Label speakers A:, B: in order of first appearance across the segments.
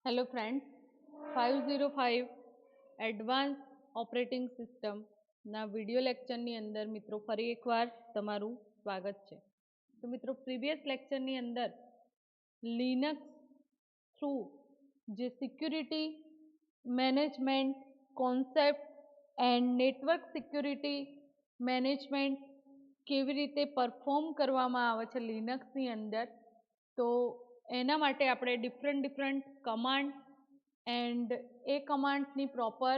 A: Hello friends 505 advance operating સિસ્ટમના video લેક્ચરની અંદર મિત્રો ફરી એકવાર તમારું સ્વાગત છે. તો મિત્રો પ્રીવિયસ લેક્ચરની અંદર લિનક્સ થ્રુ જે security management concept and network security management કેવી રીતે પરફોર્મ કરવામાં આવે છે લિનક્સની અંદર, તો એના માટે આપણે ડિફરન્ટ કમાન્ડ એન્ડ એ કમાન્ડ્સની પ્રોપર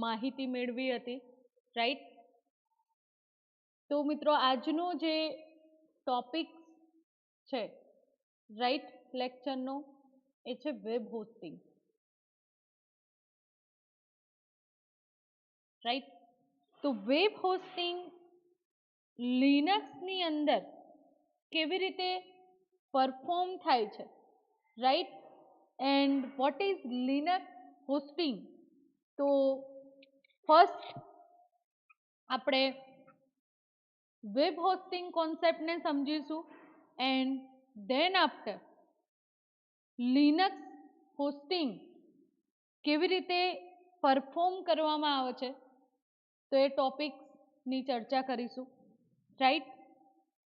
A: માહિતી મેળવી હતી, રાઈટ. તો મિત્રો આજનો જે ટોપિક છે રાઈટ લેક્ચરનો એ છે વેબ હોસ્ટિંગ, રાઈટ. તો વેબ હોસ્ટિંગ લિનક્સની અંદર કેવી રીતે પરફોર્મ થાય છે, right. And what is Linux hosting? તો ફર્સ્ટ આપણે વેબ હોસ્ટિંગ કોન્સેપ્ટને સમજીશું and then after Linux hosting કેવી રીતે પરફોર્મ કરવામાં આવે છે તો એ ટોપિકની ચર્ચા કરીશું, રાઈટ.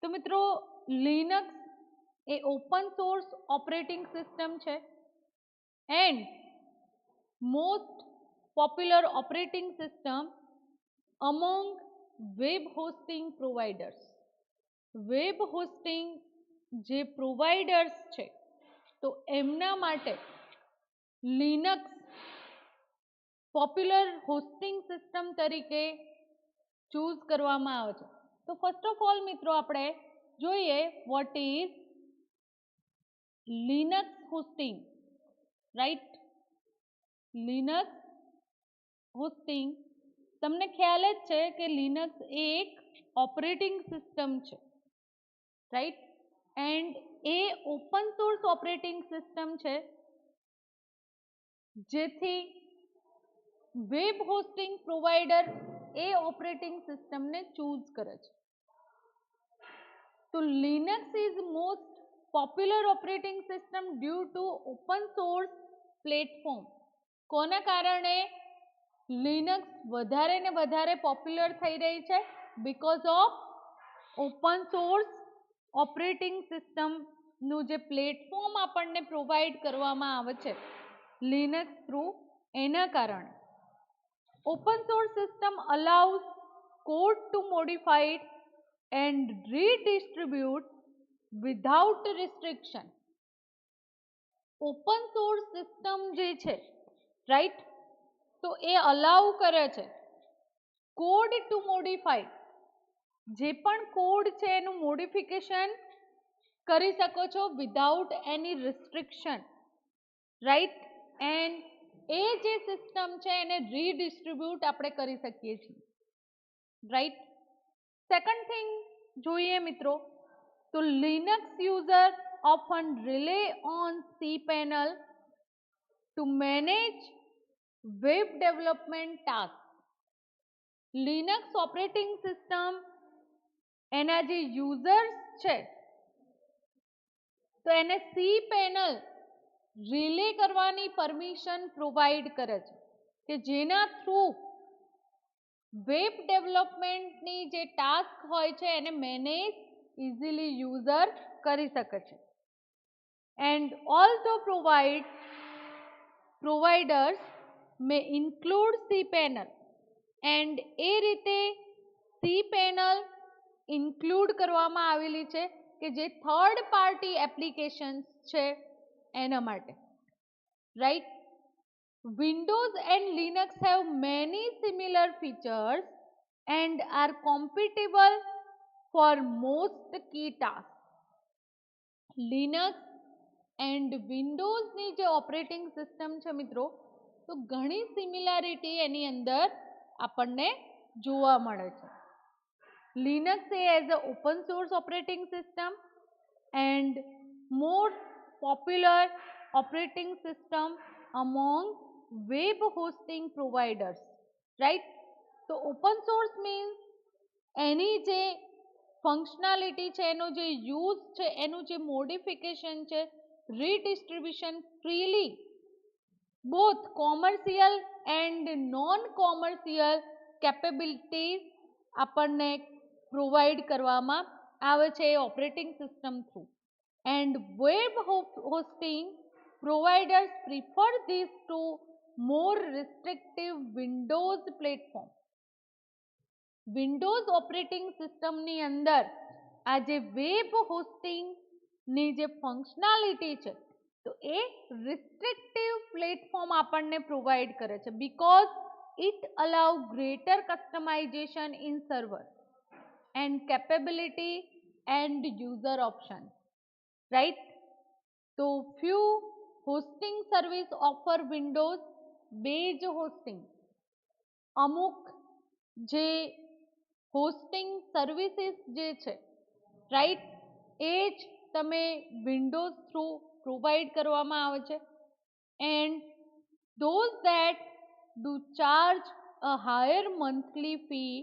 A: તો મિત્રો લિનક્સ એ ઓપન સોર્સ ઓપરેટિંગ સિસ્ટમ છે and most popular operating system among web hosting providers. Web hosting જે પ્રોવાઈડર્સ છે તો એમના માટે લિનક્સ પોપ્યુલર હોસ્ટિંગ સિસ્ટમ તરીકે ચૂઝ કરવામાં આવે છે. તો ફર્સ્ટ ઓફ ઓલ મિત્રો આપણે જોઈએ what is Linux hosting, right. Linux hosting તમને ખ્યાલ જ છે કે લિનક્સ એ એક ઓપરેટિંગ સિસ્ટમ છે, રાઈટ. એન્ડ એ ઓપન સોર્સ ઓપરેટિંગ સિસ્ટમ છે જેથી વેબ હોસ્ટિંગ પ્રોવાઈડર એ ઓપરેટિંગ સિસ્ટમને ચૂઝ કરે છે. તો Linux is most popular operating system due to open source platform. કોના કારણે લિનક્સ વધારે ને વધારે પોપ્યુલર થઈ રહી છે? Because of open source operating સિસ્ટમનું જે પ્લેટફોર્મ આપણને પ્રોવાઈડ કરવામાં આવે છે લિનક્સ થ્રુ, એના કારણે. Open source system allows code to modified and redistribute without restriction. Open source system જે છે, રાઈટ, તો એ અલાઉ કરે છે કોડ ટુ મોડિફાઈ. જે પણ કોડ છે એનું મોડિફિકેશન કરી શકો છો without any restriction, right. And એ જે સિસ્ટમ છે એને રીડિસ્ટ્રીબ્યુટ આપણે કરી શકીએ છીએ, રાઈટ. સેકન્ડ થિંગ જોઈએ મિત્રો, તો Linux user often relay on cpanel two manage web development task. Linux operating system એના જે યુઝર્સ છે તો એને cpanel રિલે કરવાની પરમિશન પ્રોવાઈડ કરે છે કે જેના થ્રુ વેબ ડેવલપમેન્ટની જે ટાસ્ક હોય છે એને મેનેજ ઇઝીલી યુઝર કરી શકે છે. And also providers may include cpanel and એ રીતે cpanel ઇન્ક્લુડ કરવામાં આવેલી છે કે જે થર્ડ પાર્ટી એપ્લિકેશન્સ છે એના માટે, right. Windows and Linux have many similar features and are compatible for most key tasks. Linux and વિન્ડોઝની જે ઓપરેટિંગ સિસ્ટમ છે મિત્રો, તો ઘણી સિમિલારિટી એની અંદર આપણને જોવા મળે છે. Linux as a open source operating system and more popular operating system among web hosting providers, right. તો ઓપન સોર્સ મીન્સ એની જે ફંક્શનાલિટી છે, એનો જે યુઝ છે, એનું જે મોડિફિકેશન છે, redistribution freely both commercial and non-commercial capabilities આપણને પ્રોવાઈડ કરવામાં આવે છે operating system through. And web hosting providers prefer this to more restrictive Windows platform. Windows operating સિસ્ટમની અંદર આ જે વેબ હોસ્ટિંગની જે ફંક્શનાલિટી છે તો એ રિસ્ટ્રિક્ટિવ પ્લેટફોર્મ આપણને પ્રોવાઈડ કરે છે because it allow greater customization in server and capability and user option, right. તો few hosting service offer Windows base hosting. અમુક જે હોસ્ટિંગ સર્વિસીસ જે છે, રાઈટ, એ જ તમે વિન્ડોઝ થ્રુ પ્રોવાઈડ કરવામાં આવે છે. And those that do charge a higher monthly fee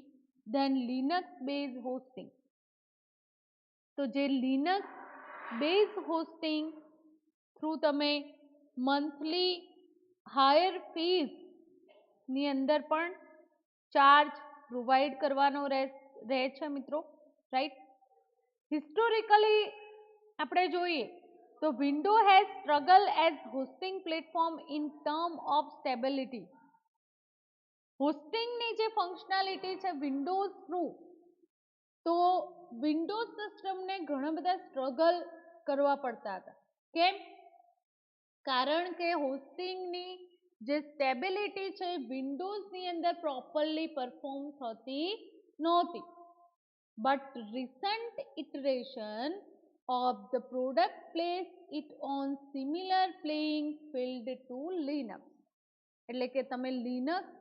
A: than Linux based hosting. તો જે લિનક્સ બેઝ હોસ્ટિંગ થ્રુ તમે મંથલી હાયર ફીઝ ની અંદર પણ ચાર્જ પ્રોવાઈડ કરવાનો રહે છે મિત્રો, રાઈટ. હિસ્ટોરિકલી આપણે જોઈએ તો window has struggle as hosting platform in term of stability. હોસ્ટિંગની જે ફંક્શનાલિટી છે વિન્ડોઝ થ્રુ, તો વિન્ડોઝ સિસ્ટમને ઘણા બધા સ્ટ્રગલ કરવા પડતા હતા. કેમ? કારણ કે હોસ્ટિંગની જે સ્ટેબિલિટી છે વિન્ડોઝની અંદર પ્રોપરલી પરફોર્મ થતી નહોતી. But recent iteration of the product place it on similar playing field to Linux. એટલે કે તમે લિનક્સ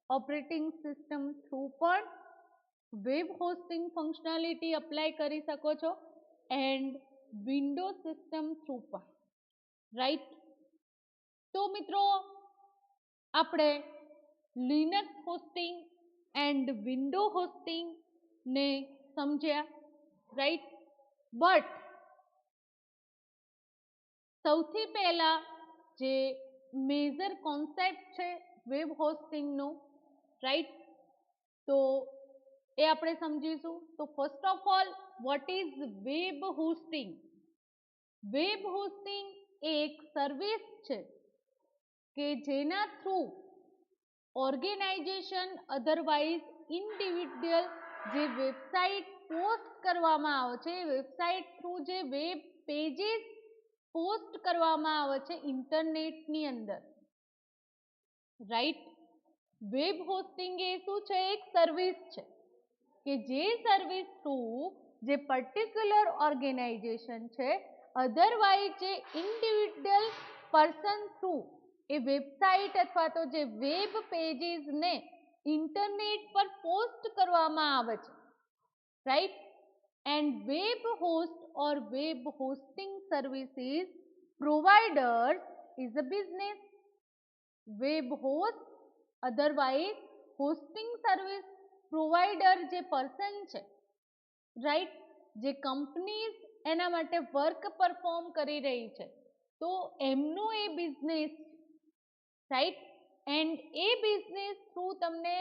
A: ઓપરેટિંગ સિસ્ટમ થ્રુ પણ વેબ હોસ્ટિંગ ફંક્શનાલિટી અપ્લાય કરી શકો છો એન્ડ વિન્ડોઝ સિસ્ટમ થ્રુ પણ, રાઈટ. તો મિત્રો આપણે Linux hosting and window hosting ને સમજ્યા, રાઈટ. બટ સૌથી પહેલા જે મેજર કોન્સેપ્ટ છે વેબ હોસ્ટિંગનો, રાઈટ, તો એ આપણે સમજીશું. તો first of all what is web hosting? Web hosting એ એક સર્વિસ છે કે જેના થ્રુ ઓર્ગેનાઇઝેશન અધરવાઇઝ ઇન્ડિવિડ્યુઅલ જે વેબસાઇટ પોસ્ટ કરવામાં આવે છે, વેબસાઇટ થ્રુ જે વેબ પેજીસ પોસ્ટ કરવામાં આવે છે ઇન્ટરનેટની અંદર, રાઈટ. વેબ હોસ્ટિંગ એ શું છે? એક સર્વિસ છે કે જે સર્વિસ થ્રુ જે પર્ટિક્યુલર ઓર્ગેનાઇઝેશન છે અધરવાઇઝ જે ઇન્ડિવિડ્યુઅલ પર્સન થ્રુ એ વેબસાઇટ અથવા તો જે વેબ પેજીસને ઇન્ટરનેટ પર પોસ્ટ કરવામાં આવે છે, right. And web host or web hosting services providers is a business. Web host otherwise hosting service provider જે પર્સન છે, રાઈટ, જે કંપનીઝ એના માટે વર્ક પરફોર્મ કરી રહી છે, તો એમનો એ બિઝનેસ, રાઈટ. એન્ડ એ બિઝનેસ થ્રુ તમને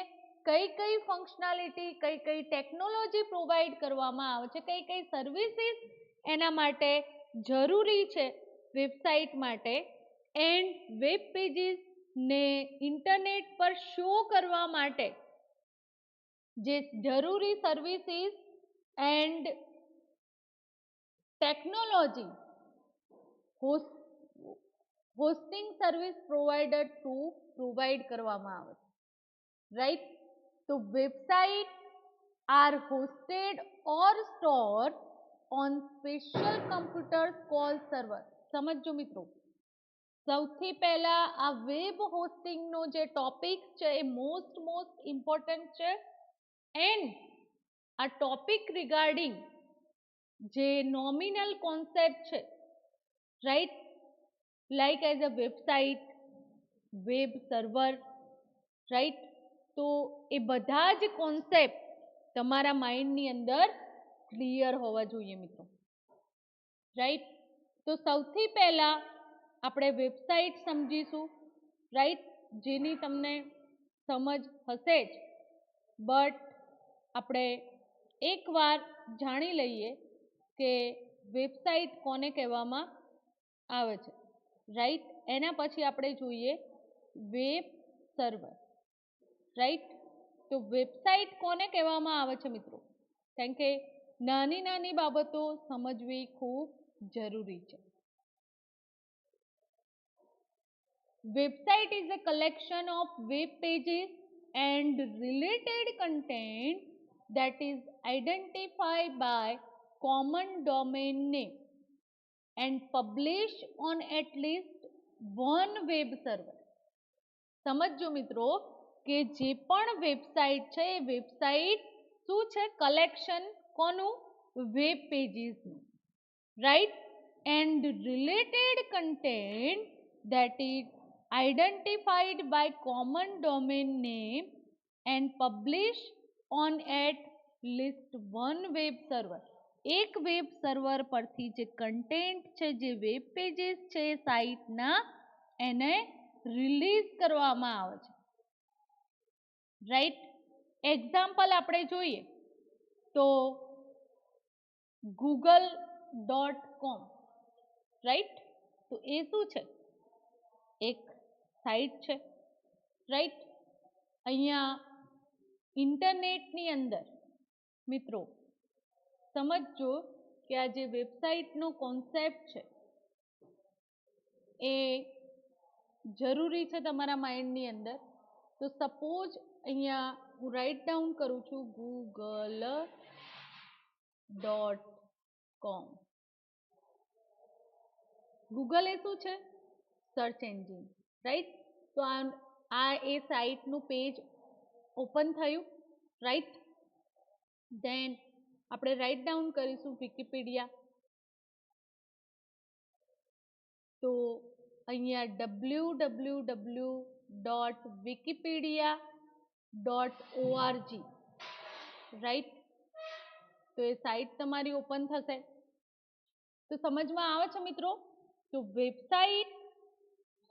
A: કઈ કઈ ફંક્શનાલિટી, કઈ કઈ ટેકનોલોજી પ્રોવાઈડ કરવામાં આવે છે, કઈ કઈ સર્વિસીસ એના માટે જરૂરી છે વેબસાઇટ માટે, એન્ડ વેબ પેજીસ ને ઇન્ટરનેટ પર શો કરવા માટે જે જરૂરી services and technology hosting service provider through provide કરવામાં આવે છે, રાઈટ. તો website are hosted or stored on special computers called server. સમજો મિત્રો, સૌથી પહેલા આ વેબ હોસ્ટિંગનો જે ટોપિક છે એ મોસ્ટ ઇમ્પોર્ટન્ટ છે એન્ડ આ ટોપિક રિગાર્ડિંગ જે નોમિનલ કોન્સેપ્ટ છે, right, like as a website, web server, right. તો એ બધા જ કોન્સેપ્ટ તમારા માઇન્ડની અંદર ક્લિયર હોવા જોઈએ મિત્રો, રાઈટ. તો સૌથી પહેલા આપણે વેબસાઇટ સમજીશું રાઈટ, જેની તમને સમજ હશે જ, બટ આપણે એકવાર જાણી લઈએ કે વેબસાઇટ કોને કહેવામાં આવે છે, રાઈટ. એના પછી આપણે જોઈએ વેબ સર્વર, રાઈટ. તો વેબસાઇટ કોને કહેવામાં આવે છે મિત્રો? કારણ કે નાની નાની બાબતો સમજવી ખૂબ જરૂરી છે. Website is a collection of web pages and related content that is identified by common domain name and published on at least one web server. સમજો મિત્રો કે જે પણ વેબસાઇટ છે એ વેબસાઇટ શું છે? કલેક્શન કોનું? વેબ પેજીસનું, right. And related content that is identified by common domain name and published on at least one web server. એક વેબ સર્વર પરથી જે કન્ટેન્ટ છે, જે વેબ પેજીસ છે સાઇટના, એને રિલીઝ કરવામાં આવે છે, રાઈટ. એક્ઝામ્પલ આપણે જોઈએ તો google.com, રાઈટ. તો એ શું છે? એક સાઇટ છે, રાઈટ. અહીંયા ઇન્ટરનેટની અંદર મિત્રો સમજજો કે આ જે વેબસાઇટનો કોન્સેપ્ટ છે એ જરૂરી છે તમારા માઇન્ડની અંદર. તો સપોઝ અહીંયા હું રાઇટ ડાઉન કરું છું google.com. ગૂગલ એ શું છે? Search engine, right. તો આ એ સાઇટનું પેજ ઓપન થયું, રાઈટ. ધેન આપણે રાઇટ ડાઉન કરીશું વિકીપીડિયા. તો અહીંયા www.wikipedia.org, રાઈટ. તો એ સાઇટ તમારી ઓપન થશે. તો સમજમાં આવે છે મિત્રો? તો વેબસાઇટ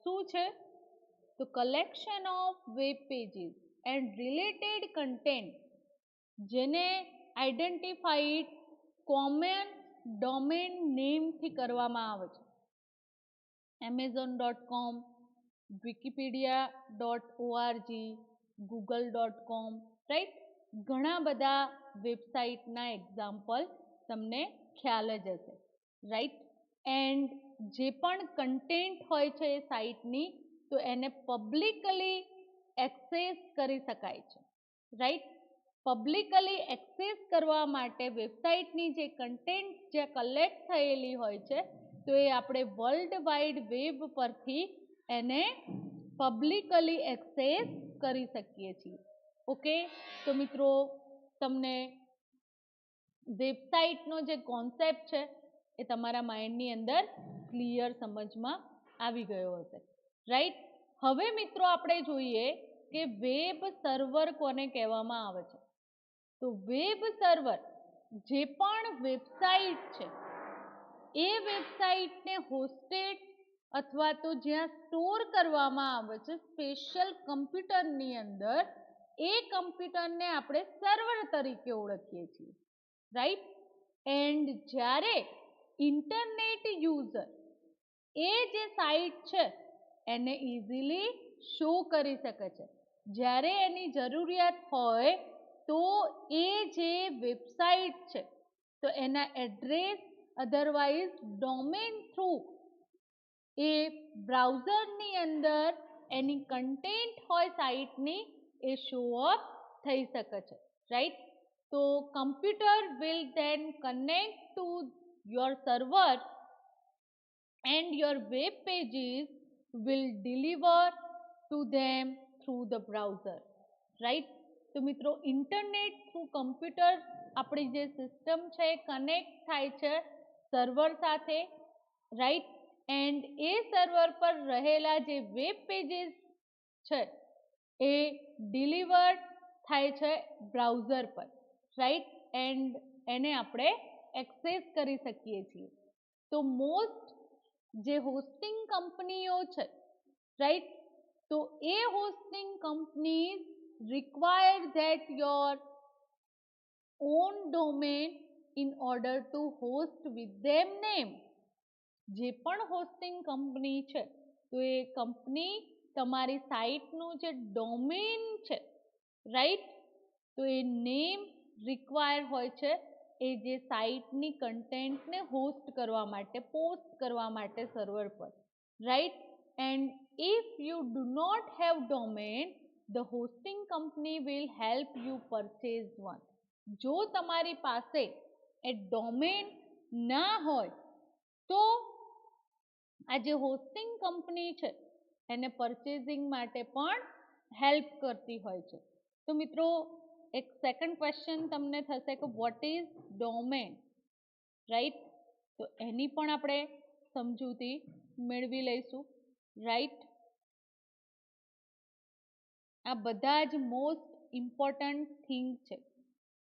A: શું છે? તો collection of web pages and related content જેને આઈડેન્ટિફાઈડ કોમન ડોમેન નેમથી કરવામાં આવે છે. amazon.com, wikipedia.org, google.com, right. ઘણા બધા વેબસાઇટના એક્ઝામ્પલ તમને ખ્યાલ જ હશે, રાઈટ. એન્ડ જે પણ કન્ટેન્ટ હોય છે એ સાઇટની, તો એને પબ્લિકલી એક્સેસ કરી શકાય છે, રાઈટ. પબ્લિકલી એક્સેસ કરવા માટે વેબસાઇટની જે કન્ટેન્ટ જે કલેક્ટ થયેલી હોય છે, તો એ આપણે વર્લ્ડ વાઇડ વેબ પરથી એને પબ્લિકલી એક્સેસ કરી શકીએ છીએ. ઓકે, તો મિત્રો તમને વેબસાઇટનો જે કોન્સેપ્ટ છે એ તમારા માઇન્ડની અંદર ક્લિયર સમજમાં આવી ગયો હશે, રાઈટ. હવે મિત્રો આપણે જોઈએ કે વેબ સર્વર કોને કહેવામાં આવે છે. તો વેબ સર્વર જે પણ વેબસાઇટ છે એ વેબસાઇટને હોસ્ટેડ અથવા તો જ્યાં સ્ટોર કરવામાં આવે છે સ્પેશિયલ કમ્પ્યુટરની અંદર, એ કમ્પ્યુટરને આપણે સર્વર તરીકે ઓળખીએ છીએ, રાઈટ. એન્ડ જ્યારે ઇન્ટરનેટ યુઝર એ જે સાઇટ છે એને ઇઝીલી શો કરી શકે છે. જ્યારે એની જરૂરિયાત હોય તો એ જે વેબસાઇટ છે તો એના એડ્રેસ અધરવાઇઝ ડોમેન થ્રુ એ બ્રાઉઝરની અંદર એની કન્ટેન્ટ હોય સાઇટની એ શો અપ થઈ શકે છે, રાઈટ. તો computer will then connect to your server and your web pages will deliver to them through the browser, right. તો મિત્રો ઇન્ટરનેટ થ્રુ કમ્પ્યુટર આપણી જે સિસ્ટમ છે એ કનેક્ટ થાય છે સર્વર સાથે, રાઈટ. એન્ડ એ સર્વર પર રહેલા જે વેબ પેજીસ છે એ ડિલિવર્ડ થાય છે બ્રાઉઝર પર, રાઈટ. એન્ડ એને આપણે એક્સેસ કરી શકીએ છીએ. તો મોસ્ટ જે હોસ્ટિંગ કંપનીઓ છે, રાઈટ, તો એ hosting companies require that your own domain in order to host with them name. જે પણ હોસ્ટિંગ કંપની છે તો એ કંપની તમારી સાઇટનું જે ડોમેન છે રાઈટ, તો એ નેમ રિક્વાયર હોય છે એ જે સાઇટની કન્ટેન્ટને હોસ્ટ કરવા માટે, પોસ્ટ કરવા માટે સર્વર પર, right. And if you do not have domain, the hosting company will help you purchase one. જો તમારી પાસે એ ડોમેન ના હોય તો આ જે હોસ્ટિંગ કંપની છે એને પરચેઝિંગ માટે પણ હેલ્પ કરતી હોય છે. તો મિત્રો એક સેકન્ડ ક્વેશ્ચન તમને થશે કે વોટ ઇઝ ડોમેન, રાઈટ. તો એની પણ આપણે સમજૂતી મેળવી લઈશું, રાઈટ. આ બધા જ મોસ્ટ ઇમ્પોર્ટન્ટ થિંગ છે.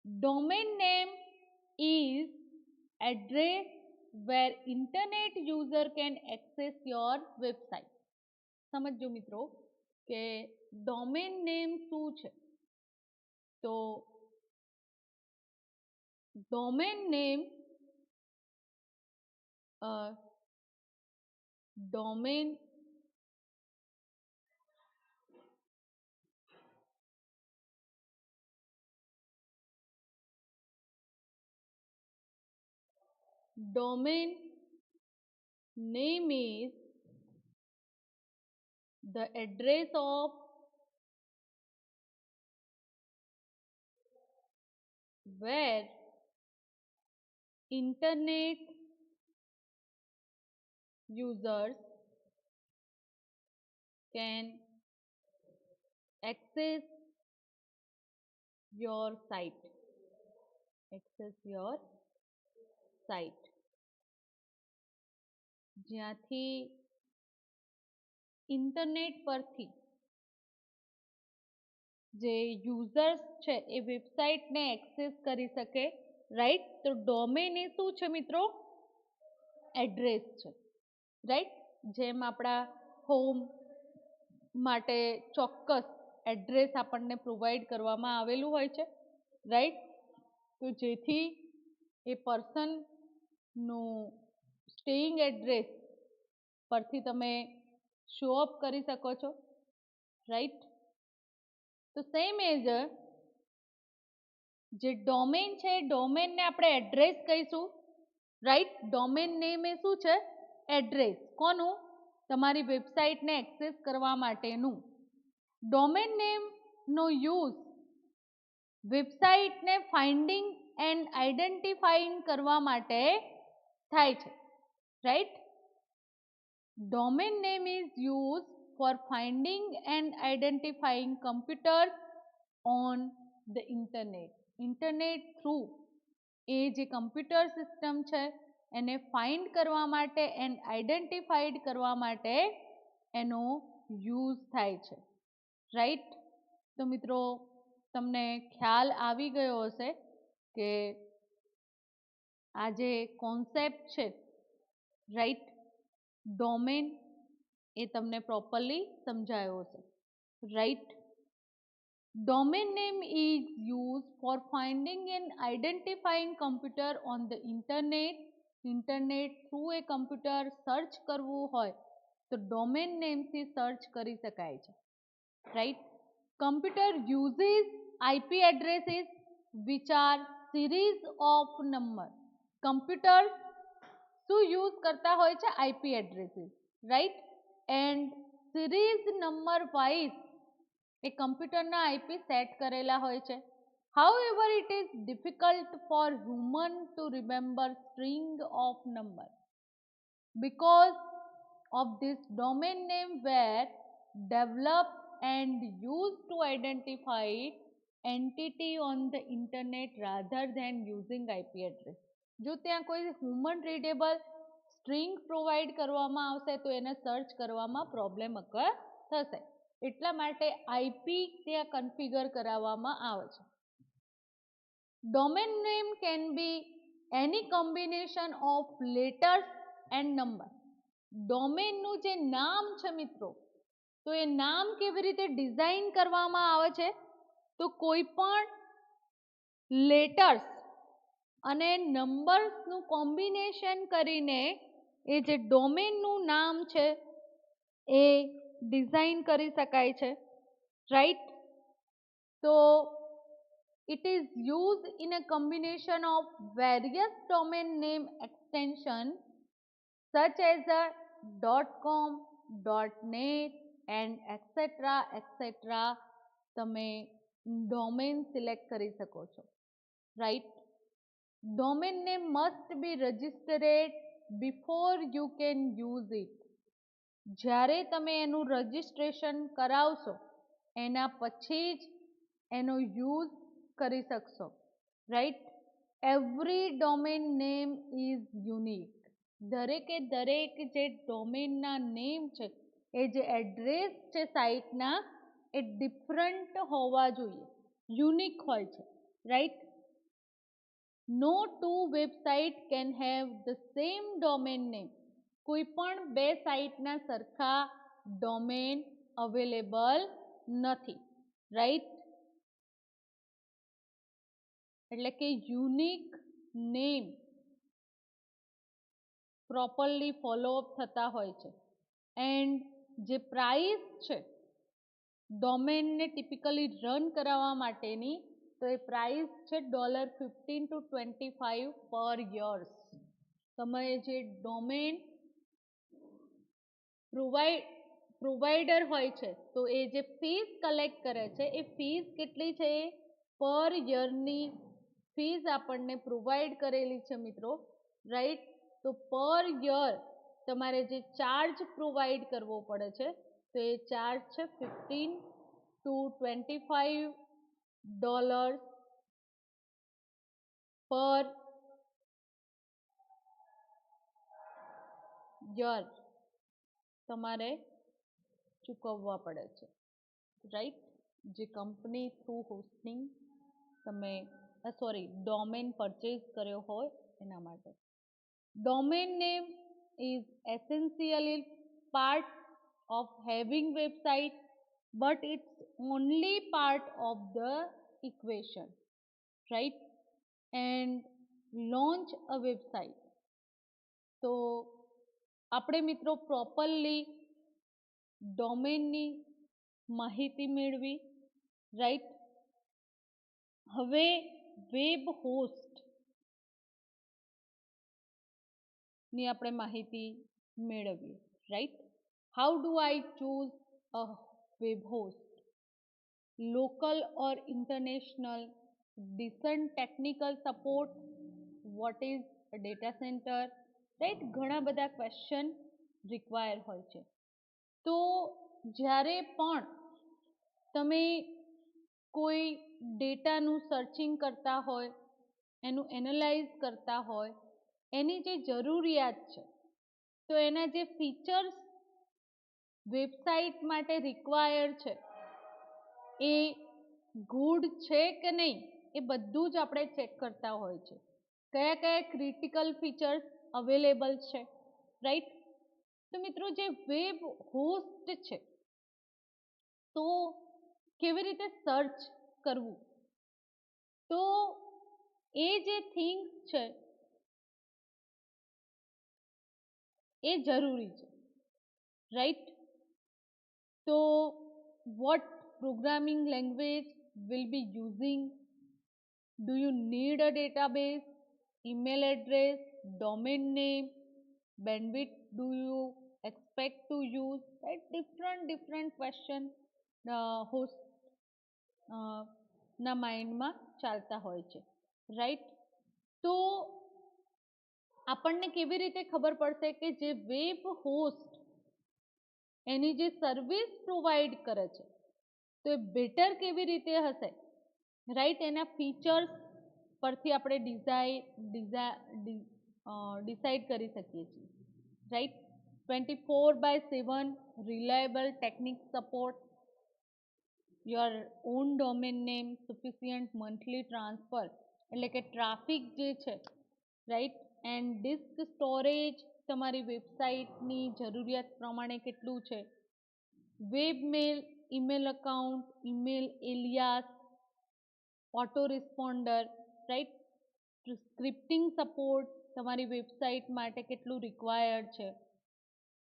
A: Domain name is address where internet user can access your website. સમજો મિત્રો કે ડોમેન નેમ શું છે. તો domain name domain domain name is the address of where internet users can access your site. જ્યાંથી internet પરથી જે યુઝર્સ છે એ વેબસાઇટને એક્સેસ કરી શકે, રાઈટ. તો ડોમેન એ શું છે મિત્રો? એડ્રેસ છે, રાઈટ. જેમ આપણા હોમ માટે ચોક્કસ એડ્રેસ આપણને પ્રોવાઈડ કરવામાં આવેલું હોય છે, રાઈટ. તો જેથી એ પર્સનનું સ્ટેઇંગ એડ્રેસ પરથી તમે શો અપ કરી શકો છો, રાઈટ. તો સેમ એઝ જે ડોમેન છે ડોમેનને આપણે એડ્રેસ કહીશું, રાઈટ. ડોમેન નેમ એ શું છે? એડ્રેસ. કોનું? તમારી વેબસાઇટને એક્સેસ કરવા માટેનું. ડોમેન નેમનો યુઝ વેબસાઇટને ફાઇન્ડિંગ એન્ડ આઈડેન્ટિફાઈંગ કરવા માટે થાય છે, right. Domain name is use for finding and identifying computers on the internet. Internet through એ જે કમ્પ્યુટર સિસ્ટમ છે એને ફાઇન્ડ કરવા માટે એન્ડ આઈડેન્ટિફાઈડ કરવા માટે એનો યુઝ થાય છે, રાઈટ. તો મિત્રો તમને ખ્યાલ આવી ગયો હશે કે આ જે કોન્સેપ્ટ છે, રાઈટ, ડોમેન એ તમને પ્રોપરલી સમજાયો હશે, right. Domain name is used for finding and identifying computer on the internet. Internet through એ કમ્પ્યુટર સર્ચ કરવું હોય તો ડોમેન નેમથી સર્ચ કરી શકાય છે, right. Computer uses IP addresses which are series of number. Computer શું યુઝ કરતા હોય છે? IP addresses, right. And series number wise એ કમ્પ્યુટરના આઈપી સેટ કરેલા હોય છે. However, it is difficult for human to remember string of number. Because of this, domain name were developed and used to identify entity on the internet rather than using IP address. જો ત્યાં કોઈ human readable string provide કરવામાં આવશે તો એને search કરવામાં problem અકર થશે. એટલા માટે આઈપી ત્યાં કન્ફિગર કરાવવામાં આવે છે. Domain name can be any combination of letters and number. ડોમેનનું જે નામ છે મિત્રો તો એ નામ કેવી રીતે ડિઝાઇન કરવામાં આવે છે? તો કોઈ પણ લેટર્સ અને નંબર્સનું કોમ્બિનેશન કરીને એ જે ડોમેનનું નામ છે એ ડિઝાઇન કરી શકાય છે, રાઈટ? તો it is used in a combination of various domain name extension such as a .com, .net and etc. તમે ડોમેન સિલેક્ટ કરી શકો છો, right? Domain name must be registered before you can use it. જ્યારે તમે એનું registration કરાવશો એના પછી જ એનો યુઝ કરી શકશો, right? Every domain name is unique. દરેકે દરેક જે ડોમેનના નેમ છે એ જે એડ્રેસ છે સાઇટના એ ડિફરન્ટ હોવા જોઈએ, યુનિક હોય છે, right? No two website can have the same domain name. કોઈ પણ બે સાઇટના સરખા ડોમેન અવેલેબલ નથી, રાઈટ? એટલે કે યુનિક નેમ પ્રોપરલી ફોલોઅપ થતા હોય છે. એન્ડ જે પ્રાઇસ છે ડોમેનને ટિપિકલી રન કરાવવા માટેની, તો એ પ્રાઇસ છે $15 to $25 પર યર્સ. તમે જે ડોમેન પ્રોવાઈડર હોય છે તો એ જે ફીસ કલેક્ટ કરે છે એ ફીસ કેટલી છે? પર યરની ફીસ આપણને પ્રોવાઈડ કરેલી છે મિત્રો, રાઈટ? તો પર યર તમારે જે ચાર્જ પ્રોવાઈડ કરવો પડે છે તો એ ચાર્જ છે $15 to $25 પર યર તમારે ચૂકવવા પડે છે, રાઈટ? જે કંપની થ્રુ હોસ્ટિંગ તમે ડોમેન પરચેઝ કર્યો હોય એના માટે. Domain name is essentially part of having website, but it's only part of the equation, right? And launch a website. તો આપણે મિત્રો પ્રોપરલી ડોમેનની માહિતી મેળવી, રાઈટ? હવે વેબ હોસ્ટ ની આપણે માહિતી મેળવીએ, right? How do I choose a web host? Local or international, decent technical support, what is a data centre, right? ઘણા બધા ક્વેશ્ચન રિક્વાયર હોય છે. તો જ્યારે પણ તમે કોઈ ડેટાનું સર્ચિંગ કરતા હોય, એનું એનાલાઇઝ કરતા હોય, એની જે જરૂરિયાત છે તો એના જે ફીચર્સ વેબસાઇટ માટે રિક્વાયર છે એ ગુડ છે કે નહીં એ બધું જ આપણે ચેક કરતા હોય છે. કયા કયા ક્રિટિકલ ફીચર્સ અવેલેબલ છે, રાઈટ? તો મિત્રો જે વેબ હોસ્ટ છે તો કેવી રીતે સર્ચ કરવું? તો એ જે થિંગ્સ છે એ જરૂરી છે, રાઈટ? તો what programming language will be using? Do you need a database, email address, domain name, bandwidth do you expect to use, right? different question host ના માઇન્ડમાં ચાલતા હોય છે, રાઈટ? તો આપણને કેવી રીતે ખબર પડશે કે જે વેબ હોસ્ટ એની જે સર્વિસ પ્રોવાઈડ કરે છે તો એ બેટર કેવી રીતે હશે, રાઈટ? એના ફીચર્સ પરથી આપણે ડિસાઇડ કરી શકીએ છીએ, right? 24/7 reliable technique support, your own domain name, sufficient monthly transfer એટલે કે ટ્રાફિક જે છે, રાઈટ? એન્ડ ડિસ્ક સ્ટોરેજ તમારી વેબસાઇટની જરૂરિયાત પ્રમાણે કેટલું છે, webmail, email account, email alias, autoresponder, right? Scripting support તમારી વેબસાઇટ માટે કેટલું રિક્વાયર્ડ છે,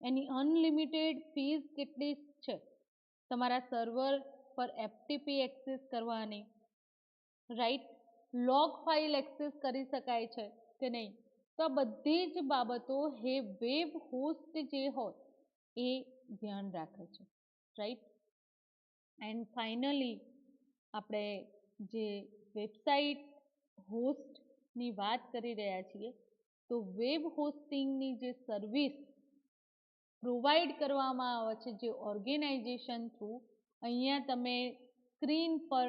A: એની અનલિમિટેડ ફીસ કેટલી છે તમારા સર્વર પર એફટીપી એક્સેસ કરવાની, રાઈટ? લોગ ફાઇલ એક્સેસ કરી શકાય છે કે નહીં, તો આ બધી જ બાબતો હે વેબ હોસ્ટ જે હોય એ ધ્યાન રાખે છે, રાઈટ? એન્ડ ફાઇનલી આપણે જે વેબસાઇટ હોસ્ટની વાત કરી રહ્યા છીએ, તો વેબ હોસ્ટિંગની જે સર્વિસ પ્રોવાઈડ કરવામાં આવે છે જે ઓર્ગેનાઇઝેશન થ્રુ, અહીંયા તમે સ્ક્રીન પર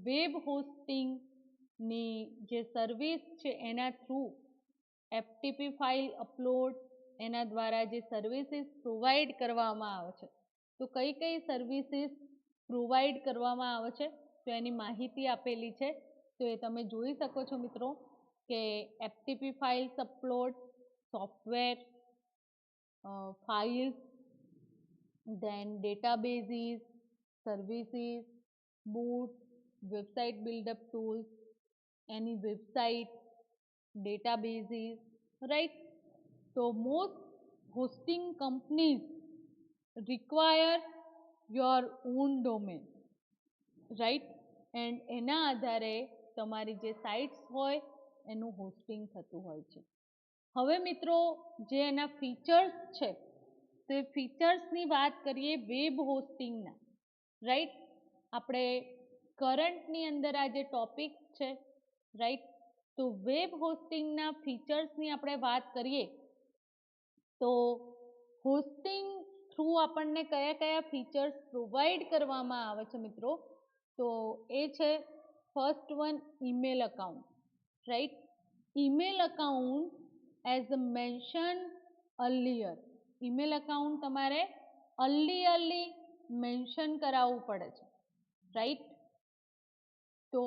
A: વેબ હોસ્ટિંગની જે સર્વિસ છે એના થ્રુ એફટીપી ફાઇલ અપલોડ, એના દ્વારા જે સર્વિસીસ પ્રોવાઈડ કરવામાં આવે છે, તો કઈ કઈ સર્વિસીસ પ્રોવાઈડ કરવામાં આવે છે તો એની માહિતી આપેલી છે, તો એ તમે જોઈ શકો છો મિત્રો કે FTP files upload, software, files, then databases, services, boot, website build-up tools, any website, databases, right? So most hosting companies require your own domain, right? And એના આધારે તમારી જે સાઇટ્સ હોય એનું હોસ્ટિંગ થતું હોય છે. હવે મિત્રો જે એના ફીચર્સ છે તે ફીચર્સની વાત કરીએ વેબ હોસ્ટિંગના, રાઈટ? આપણે કરંટની અંદર આ જે ટોપિક છે, રાઈટ? તો વેબ હોસ્ટિંગના ફીચર્સની આપણે વાત કરીએ તો હોસ્ટિંગ થ્રુ આપણને કયા કયા ફીચર્સ પ્રોવાઈડ કરવામાં આવે છે મિત્રો, તો એ છે first one email account, right? Email account as mention earlier, email account તમારે અર્લી મેન્શન કરાવવું પડે છે, રાઈટ? તો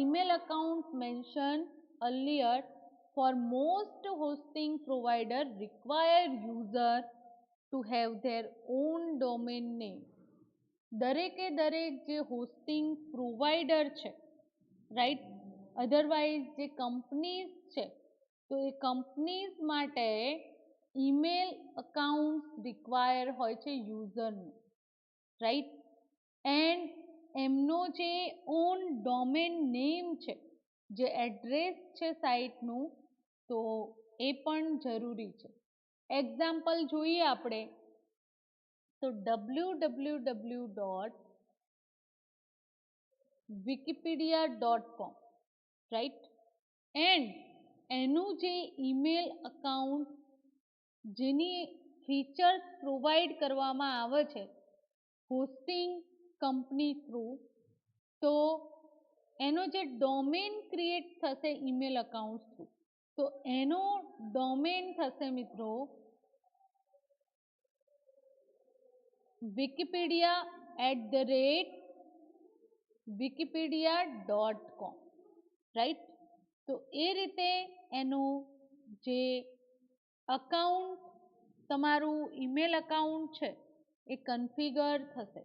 A: email account mentioned earlier for most hosting provider require user to have their own domain name. દરેકે દરેક જે hosting provider છે, right? Otherwise જે કંપનીઝ છે, તો એ કંપનીઝ માટે ઈમેલ અકાઉન્ટ રિક્વાયર હોય છે યુઝરનું, રાઈટ? એન્ડ એમનો જે ઓન ડોમેન નેમ છે, જે એડ્રેસ છે સાઇટનું, તો એ પણ જરૂરી છે. એક્ઝામ્પલ જોઈએ આપણે તો www.wikipedia.com, રાઈટ? એન્ડ એનું જે ઈમેલ અકાઉન્ટ જેની ફીચર્સ પ્રોવાઈડ કરવામાં આવે છે હોસ્ટિંગ કંપની થ્રુ, તો એનો જે ડોમેન ક્રિએટ થશે ઈમેલ અકાઉન્ટ થ્રુ, તો એનો ડોમેન થશે મિત્રો wikipedia@wikipedia.com, રાઈટ? તો એ રીતે એનું જે અકાઉન્ટ તમારું ઈમેલ અકાઉન્ટ છે એ કન્ફિગર થશે.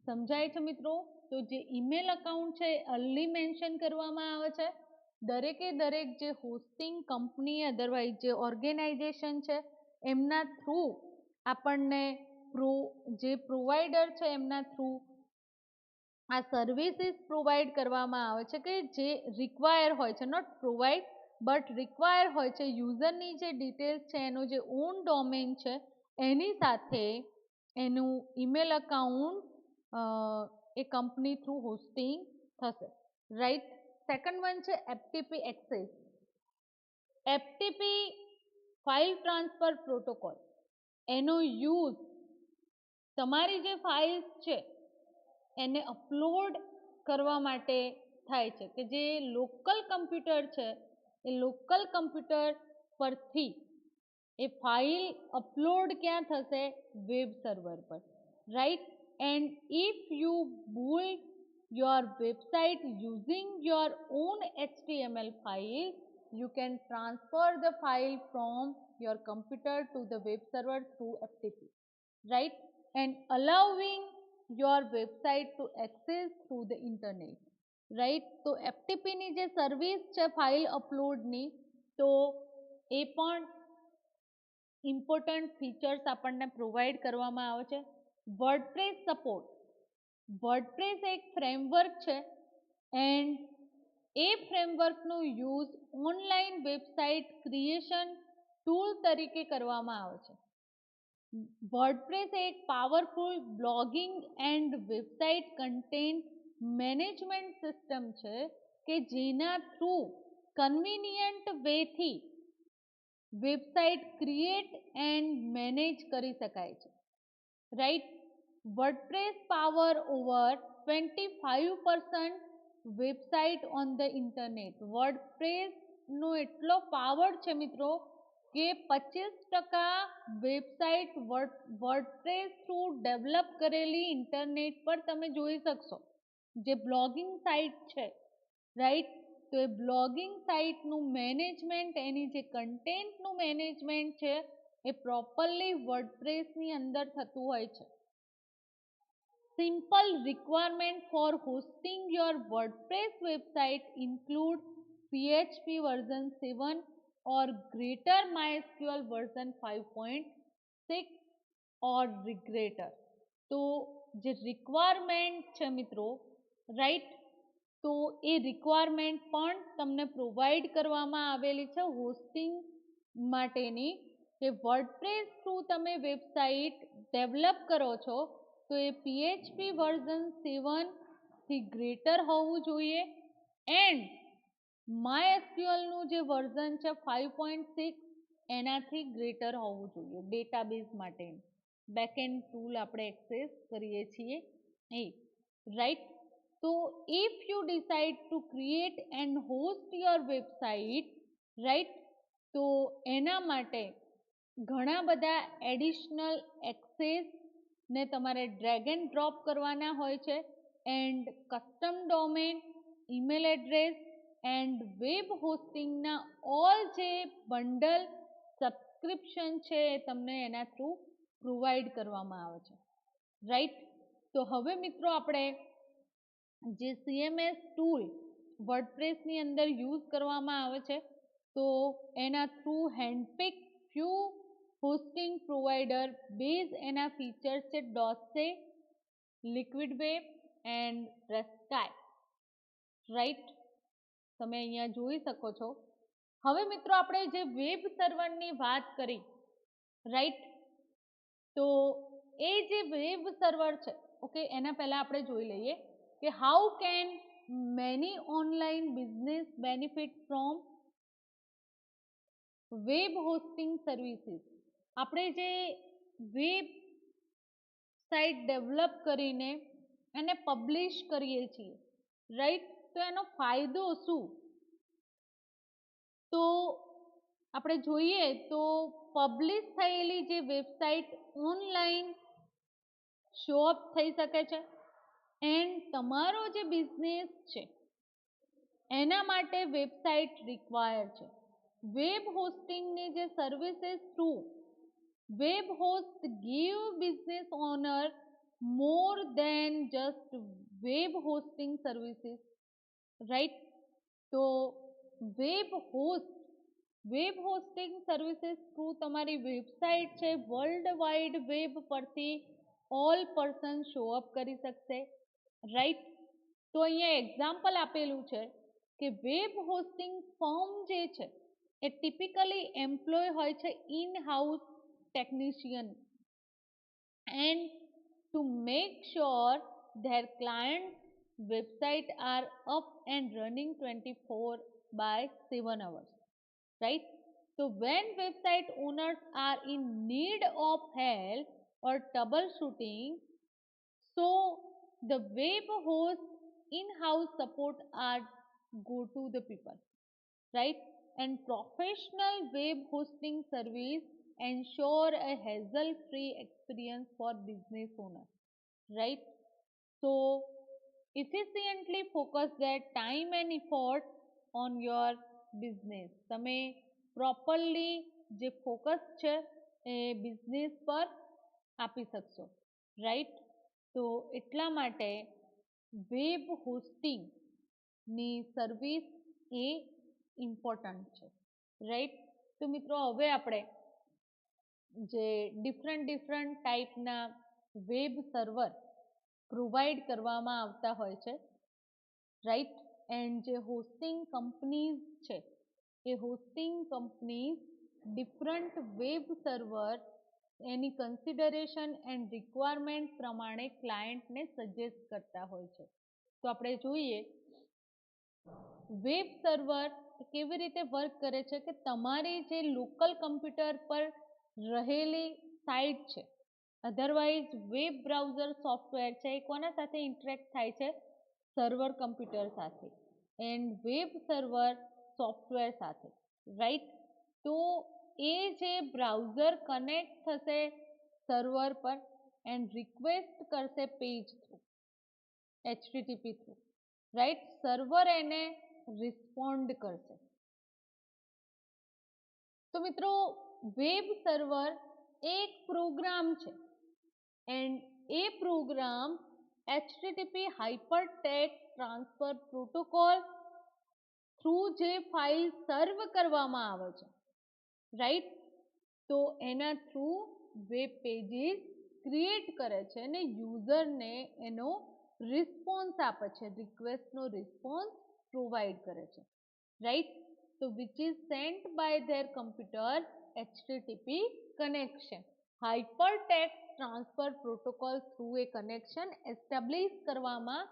A: સમજાય છે મિત્રો? તો જે ઈમેલ અકાઉન્ટ છે એ અર્લી મેન્શન કરવામાં આવે છે. દરેકે દરેક જે હોસ્ટિંગ કંપની અધરવાઇઝ જે ઓર્ગેનાઇઝેશન છે એમના થ્રુ આપણને જે પ્રોવાઈડર છે એમના થ્રુ આ સર્વિસીસ પ્રોવાઈડ કરવામાં આવે છે કે જે રિક્વાયર હોય છે, નોટ પ્રોવાઈડ બટ રિક્વાયર હોય છે. યુઝરની જે ડિટેલ્સ છે એનો જે ઓન ડોમેન છે એની સાથે એનું ઈમેલ અકાઉન્ટ એ કંપની થ્રુ હોસ્ટિંગ થશે, રાઈટ? સેકન્ડ વન છે FTP access. FTP file transfer protocol, એનો યુઝ તમારી જે ફાઇલ્સ છે એને અપલોડ કરવા માટે થાય છે, કે જે લોકલ કમ્પ્યુટર છે એ લોકલ કમ્પ્યુટર પરથી એ ફાઇલ અપલોડ ક્યાં થશે? વેબ સર્વર પર, right? And if you build your website using your own HTML file, you can transfer the file from your computer to the web server through FTP, right? and allowing your website to access through the internet, right? તો FTP ની જે service છે file અપલોડની, તો એ પણ important features આપણને provide કરવામાં આવે છે. WordPress support. વર્ડપ્રેસ એક ફ્રેમવર્ક છે એન્ડ એ ફ્રેમવર્કનો use online website creation tool તરીકે કરવામાં આવે છે. વર્ડપ્રેસ એક powerful blogging and website content management system છે કે જેના થ્રુ કન્વિનિયન્ટ વેથી વેબસાઇટ ક્રિએટ એન્ડ મેનેજ કરી શકાય છે, right. WordPress power over 25% website on the internet. વર્ડપ્રેસનો એટલો પાવર છે મિત્રો કે 25% વેબસાઇટ વર્ડપ્રેસ થ્રુ ડેવલપ કરેલી ઇન્ટરનેટ પર તમે જોઈ શકશો. જે બ્લોગિંગ સાઇટ છે, રાઈટ, તો એ બ્લોગિંગ સાઇટનું મેનેજમેન્ટ, એની જે કન્ટેન્ટનું મેનેજમેન્ટ છે એ પ્રોપરલી વર્ડપ્રેસની અંદર થતું હોય છે. Simple requirement for hosting your WordPress website include PHP version 7 or greater, MySQL version 5.6 or greater. તો જે રિક્વાયરમેન્ટ છે મિત્રો, રાઈટ, તો એ રિક્વાયરમેન્ટ પણ તમને પ્રોવાઈડ કરવામાં આવેલી છે હોસ્ટિંગ માટેની, કે વર્ડપ્રેસ થ્રુ તમે વેબસાઇટ ડેવલપ કરો છો તો એ PHP વર્ઝન 7 થી ગ્રેટર હોવું જોઈએ એન્ડ MySQLનું જે વર્ઝન છે 5.6 એનાથી ગ્રેટર હોવું જોઈએ. ડેટાબેઝ માટે બેકએન્ડ ટૂલ આપણે એક્સેસ કરીએ છીએ એ, રાઈટ. તો if you decide to create and host your website, right, તો એના માટે ઘણા બધા એડિશનલ એક્સેસ ને તમારે ડ્રેગ એન્ડ ડ્રોપ કરવાના હોય છે and custom domain, email address and web હોસ્ટિંગના ઓલ જે બંડલ સબસ્ક્રિપ્શન છે એ તમને એના થ્રુ પ્રોવાઈડ કરવામાં આવે છે, રાઈટ. તો હવે મિત્રો આપણે જે CMS ટૂલ વર્ડપ્રેસની અંદર યુઝ કરવામાં આવે છે, તો એના through handpick few hosting provider base એના ફીચર્સ છે ડોસે, લિક્વિડ વેબ એન્ડ રેસ્કાય, રાઈટ. તમે અહીંયા જોઈ શકો છો. હવે મિત્રો આપણે જે વેબ સર્વરની વાત કરી, રાઈટ, તો એ જે વેબ સર્વર છે, ઓકે, એના પહેલા આપણે જોઈ લઈએ કે how can many online business benefit from web hosting services. આપણે જે વેબ સાઇટ ડેવલપ કરીને એને પબ્લિશ કરીએ છીએ, રાઈટ, તો એનો ફાયદો શું? તો આપણે જોઈએ તો પબ્લિશ થયેલી જે વેબસાઇટ ઓનલાઈન શો અપ થઈ શકે છે એન્ડ તમારો જે બિઝનેસ છે એના માટે વેબસાઇટ રિક્વાયર છે. વેબ હોસ્ટિંગની જે services through web host give business owner more than just web hosting services, right. તો વેબ હોસ્ટિંગ સર્વિસીસ થ્રુ તમારી વેબસાઇટ છે વર્લ્ડ વાઇડ વેબ પરથી ઓલ પર્સન શો અપ કરી શકશે, રાઈટ. તો અહીંયા એક્ઝામ્પલ આપેલું છે કે વેબ હોસ્ટિંગ ફર્મ જે છે એ ટિપિકલી એમ્પ્લોય હોય છે in house technician and to make sure there client website are up and running 24/7 hours, right. So when website owners are in need of help or troubleshooting, so the web host in-house support are go to the people, right. And professional web hosting service ensure a hassle-free experience for business owners, right. So efficiently focus their time and effort on your business. તમે properly જે focus છે એ business પર આપી શકશો. Right. તો એટલા માટે web hosting ની સર્વિસ એ ઇમ્પોર્ટન્ટ છે, રાઈટ. તો મિત્રો હવે આપણે જે ડિફરન્ટ ટાઈપના વેબ સર્વર પ્રોવાઈડ કરવામાં આવતા હોય છે, રાઈટ. એન્ડ જે હોસ્ટિંગ કંપનીઝ છે એ hosting companies different web server એની કન્સિડરેશન એન્ડ રિક્વાયરમેન્ટ પ્રમાણે ક્લાયન્ટને સજેસ્ટ કરતા હોય છે. તો આપણે જોઈએ વેબ સર્વર કેવી રીતે વર્ક કરે છે કે તમારી જે લોકલ કમ્પ્યુટર પર રહેલી સાઇટ છે, અધરવાઇઝ વેબ બ્રાઉઝર સોફ્ટવેર છે એ કોના સાથે ઇન્ટરેક્ટ થાય છે? સર્વર કમ્પ્યુટર સાથે એન્ડ વેબ સર્વર સોફ્ટવેર સાથે, રાઈટ. તો એ જે બ્રાઉઝર કનેક્ટ થશે સર્વર પર એન્ડ રિક્વેસ્ટ કરશે page through, HTTP through, right. Server એને રિસ્પોન્ડ કરશે. તો મિત્રો વેબ સર્વર એક પ્રોગ્રામ છે એન્ડ એ program HTTP hypertext transfer protocol through જે ફાઇલ સર્વ કરવામાં આવે છે, રાઈટ. તો એના થ્રુ વેબ પેજીસ ક્રિએટ કરે છે અને યુઝરને એનો રિસ્પોન્સ આપે છે, રિક્વેસ્ટનો રિસ્પોન્સ પ્રોવાઈડ કરે છે, રાઈટ. તો which is sent by their computer HTTP connection. Hypertext transfer protocol through એ કનેક્શન એસ્ટાબ્લિશ કરવામાં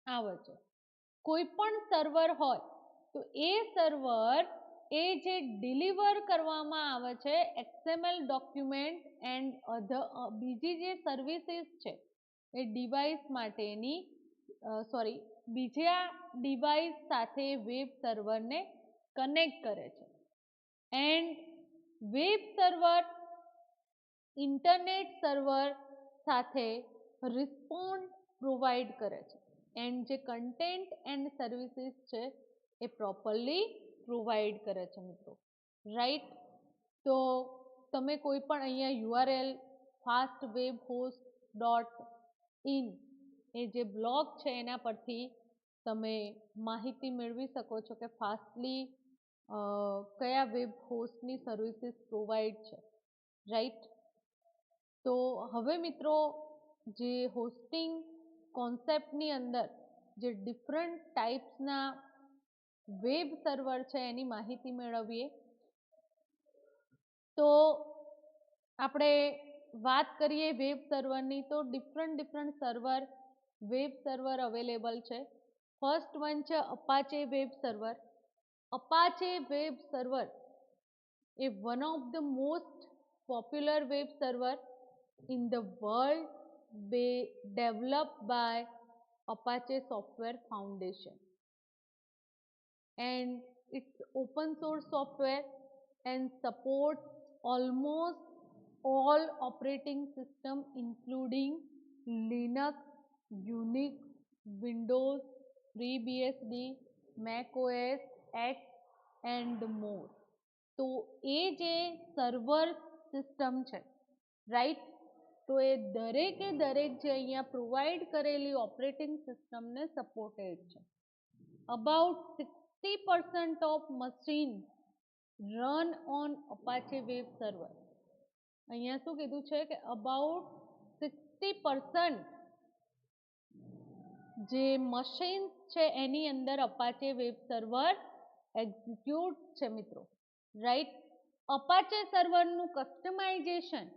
A: આવે છે. કોઈ પણ સર્વર હોય તો એ સર્વર એ જે ડિલિવર કરવામાં આવે છે XML ડોક્યુમેન્ટ એન્ડ બીજી જે સર્વિસીસ છે એ ડિવાઇસ માટેની બીજા ડિવાઇસ સાથે વેબ સર્વરને કનેક્ટ કરે છે and web server internet server સાથે રિસ્પોન્ડ પ્રોવાઈડ કરે છે એન્ડ જે કન્ટેન્ટ એન્ડ સર્વિસીસ છે એ પ્રોપરલી પ્રોવાઈડ કરે છે મિત્રો, રાઈટ. તો તમે કોઈ પણ અહીંયા URL fastwebhost.in એ જે બ્લોગ છે એના પરથી તમે માહિતી મેળવી શકો છો કે ફાસ્ટલી કયા વેબ હોસ્ટની સર્વિસીસ પ્રોવાઈડ છે, રાઈટ. તો હવે મિત્રો જે હોસ્ટિંગ કોન્સેપ્ટની અંદર જે ડિફરન્ટ ટાઈપ્સના વેબ સર્વર છે એની માહિતી મેળવીએ. તો આપણે વાત કરીએ વેબ સર્વરની તો different server web server available છે. ફર્સ્ટ વન છે Apache web server. Apache web server A one of the most popular web server in the world developed by Apache Software Foundation, and it's open source software and supports almost all operating system including Linux, Unix, Windows, FreeBSD, macOS X and more. તો એ જે server system છે, right. તો એ દરેક જે અહીંયા provide કરેલી operating સિસ્ટમને સપોર્ટેડ છે. About 60% of machine run on Apache web server. અહીંયા શું કીધું છે કે અબાઉટ 60% જે મશીન્સ છે એની અંદર અપાચે વેબ સર્વર એક્ઝિક્યુટ છે મિત્રો, રાઈટ. અપાચે સર્વરનું customization